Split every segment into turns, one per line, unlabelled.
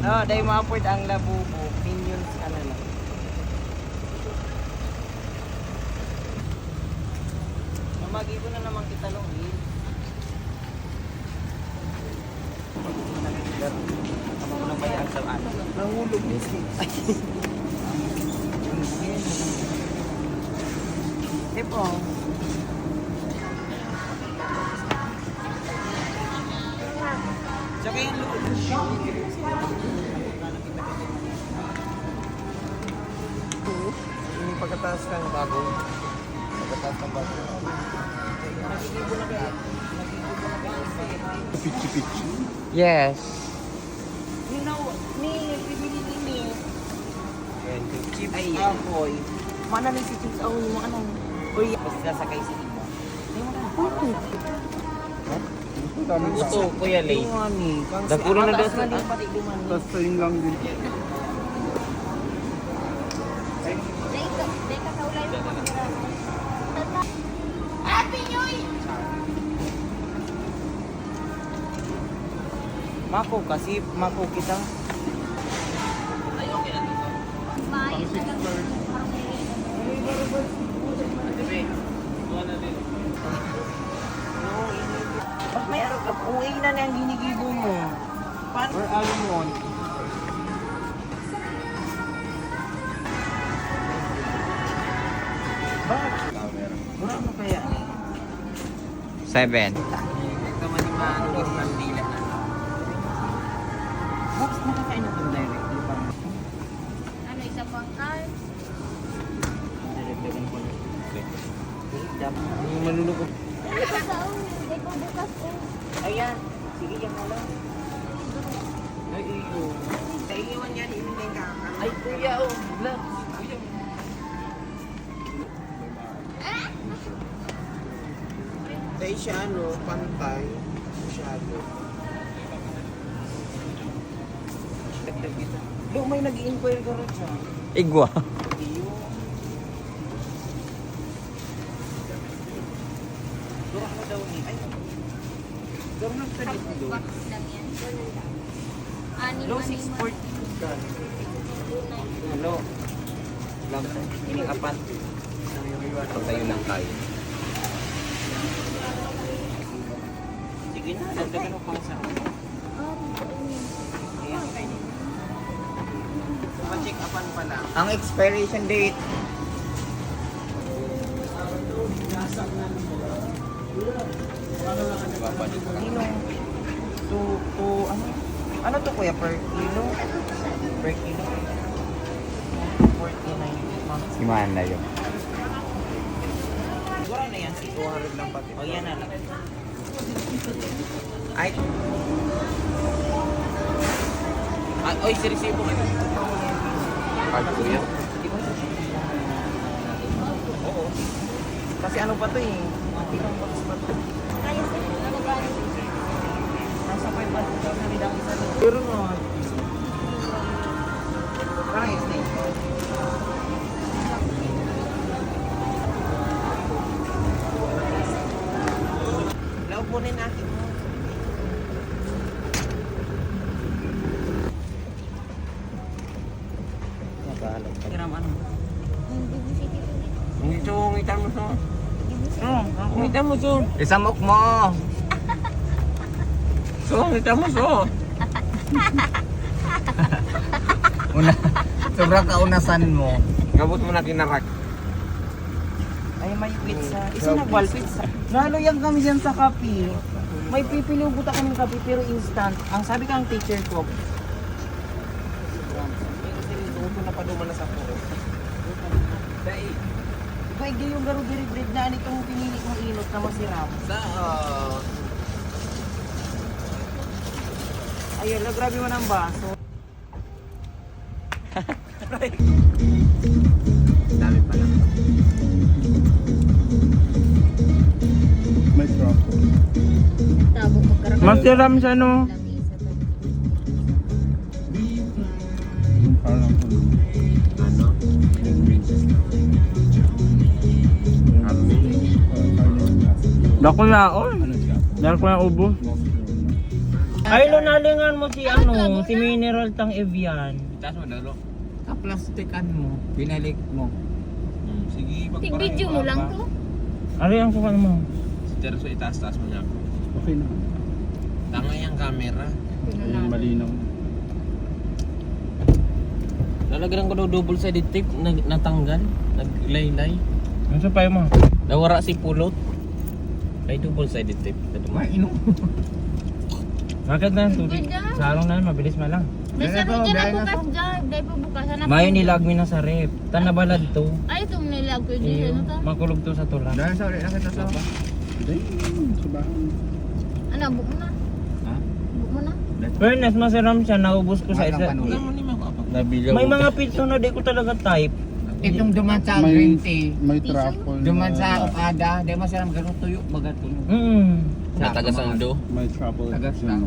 Oh, dahil ma-afford ang labubo. Minions ka na lang. Mamagi ko na naman kita long hill. Ako ko nang bayaan sa ano. Nahulog mismo. Tipo. Tsaka yung loob. Yung pagkataas kang bago. Pagkataas kang bago. Nagigibo na kaya.
Pichi-pichi.
Yes. You know, ni bibili ni Chip Ahoy. Mana ni si Chip Ahoy mo anong? Uy, basta sakay si Imo. Ito, Kuya Lay. Daguro na daw sa
Tapos sa'yo lang din.
Mako kasi, mako kita. Ay, okay na dito. Pag may araw ka, uwi na ang ginigibo mo. Paano?
Or alam mo,
Bakit? Wala mo kaya?
7.
Nagkamanimaan ng Mandila na. Bakit nakakain na itong directly pa?
Ano, isa pang card?
Directly ko na. Dapat yung malulukot.
Ano pa sa hindi ko bukas ko.
Ayan. Sige, yan na lang. Ay, iyo. Sa iwan yan, inilay ka. Ay, kuya, oh. Vlog. Kuya. Dahil siya, ano, pantay. Masyado. Dagdag kita. Lo, may nag-i-inquire ka rin siya.
Igwa.
Iyo. Durak na daw ni. Ay, gawin ng talit
Tapos
doon.
box lang yan. Anim,
Low
anim,
640. Hello. Lang. Ining apan.
Patayo lang tayo.
Sige na, dagdagan mo pang sa akin. Ayan, kainin. Pa-check upan pa lang.
Ang expiration date.
Kilo. Ano? Ano to kuya? Per kilo? Per kilo? 49. Ma'am.
Si Mana yun.
Siguro na yan. 200 lang pati. O yan na lang. Ay. Ay, oy, si resibo ka.
Card ko yun.
Oo. Kasi ano pa to eh? Ilang box pa to?
Kaya sa ano ba?
Nasa 500 na rin ang isa doon. Pero no. Parang steak. Laupunin natin mo.
Nakahalap ka.
Kiram ano?
Hindi mo siya dito.
Ito, ngitan mo so. Ngitan mo so.
Isamok mo!
So, ngitan mo so.
Una, sobrang kaunasan mo.
Gabot mo na kinarak. Ay, may pizza. Isa na ball pizza. Naloyan kami dyan sa kape. May pipilugot ako ng kape pero instant. Ang sabi kang teacher ko. Pero seryoso na paduman na sa puro. Dahil, iba yung garo diri-bread na anitong pinili kong inot na masiram. Sa, ayun, grabe mo ng baso.
Dami pa lang.
May drop.
Tabo magkaroon.
Masiram siya no.
Parang
Ano?
Dako na, oh.
ano siya?
Dahil ko na ubo. Ay, lunalingan mo si si Mineral Tang Evian.
Taas mo dalo. Kaplastikan mo, binalik mo.
Sige,
Tig-video mo lang to.
Ano yung sukan mo?
Si Terso itaas-taas mo niya ako.
Okay na.
Tanga yung camera.
Ayun, malinaw.
Lalagyan ko daw double sided tape, natanggal, naglaylay.
Ano sa payo mo?
Nawara si pulot. Ay double sided tape. Mainom.
Bakit na tubig? Sa araw na mabilis man lang.
May sarap dyan na bukas dyan. Dahil po bukas. Hanap
Mayo
ko.
nilag mi na sa rep. Tanabalad to.
Ay, itong nilag ko dyan. Ano to?
Makulog to sa tula.
Dahil sa ulit nakita sa pa.
Hindi, sabahan.
Ano, buko mo na.
Ha?
Buko mo na.
Fairness, masiram siya. Naubos ko sa isa.
Huwag mo ni Nabilaw.
May mga pizza na di ko talaga type.
Itong duman sa
May-
green tea.
May truffle
Duman
na-
sa Okada, di masarap ganun tuyo, baga tuyo.
Mm.
Tagasangdo.
May truffle
Tagas
sa
na.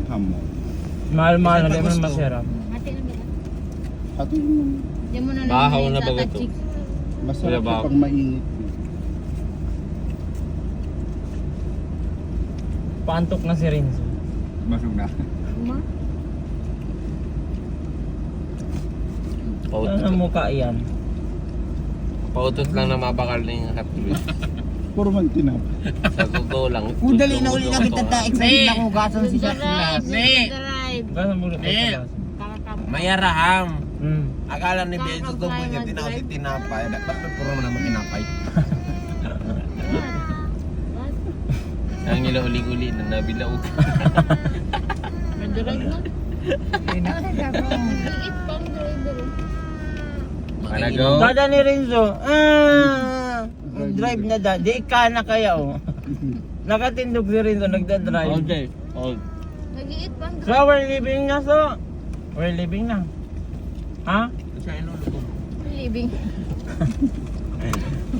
hamon.
Mahal-mahal na
Kasi
di man
gusto.
masarap.
Hati lang yan.
At yun,
Diyan mo na lang.
Bahaw
yung
na
sa
baga to.
kachik.
masarap
Wala ba?
siya pag mainit.
Paantok na si Renzo.
Basog na.
Ma?
Ano ang mukha yan?
Pautot lang na mabakal na yung hotwheels.
Puro man tinap.
Sa totoo lang.
Kung dali na uli na kita ta, excited na ako gason si
The
Jack
ride.
Ne.
The ride.
Basta mo rin
Eh.
sa
Kakakam.
Mayaraham.
Mm.
Akala ni Benzo to mo niya tinaw si tinapay. Dapat puro mo naman tinapay. Ang ilo uli-uli na nabilaw.
May the ride na. Liit pang driver.
Managaw.
Dada ni Renzo. Drive na da. Di ka na kaya oh. Nakatindog si Renzo nagda-drive.
All.
Nag-iit pang
So
driver.
we're leaving na so. We're leaving na. Ha?
Sa ino luto.
Living.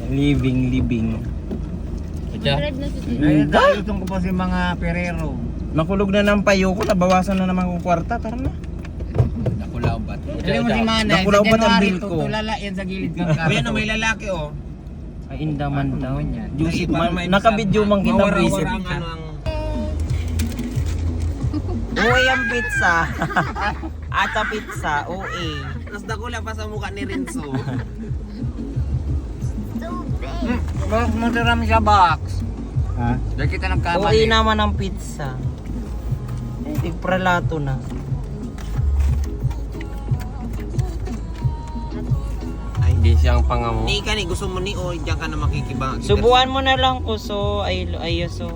Leaving.
Mag-drive na si Tito.
Ngayon talutong ko pa si mga perero.
Makulog na ng payo ko. Nabawasan na naman kong kwarta. Tara na.
Nakulaw ba?
Alam mo si Manay,
Nakulaw
sa
ba't ang
January
bill ko?
tutulala yan sa gilid ng karto.
Ayan, may lalaki oh.
Ay indaman daw.
yan?
Yusip man. Nakabidyo man kita visit.
Mawara-wara ang ano ang...
Uy ang pizza. Ata pizza. Uy.
Mas dakula pa sa mukha ni Renzo.
Bakit mo tirami sa box?
Ha?
Dahil kita
Uy
nagkamali.
naman ang pizza. Tigpralato na.
Ay, hindi siyang pangamo. Ni ka ni, gusto mo ni o diyan ka na makikibang.
Subuan mo na lang ko so ayos so.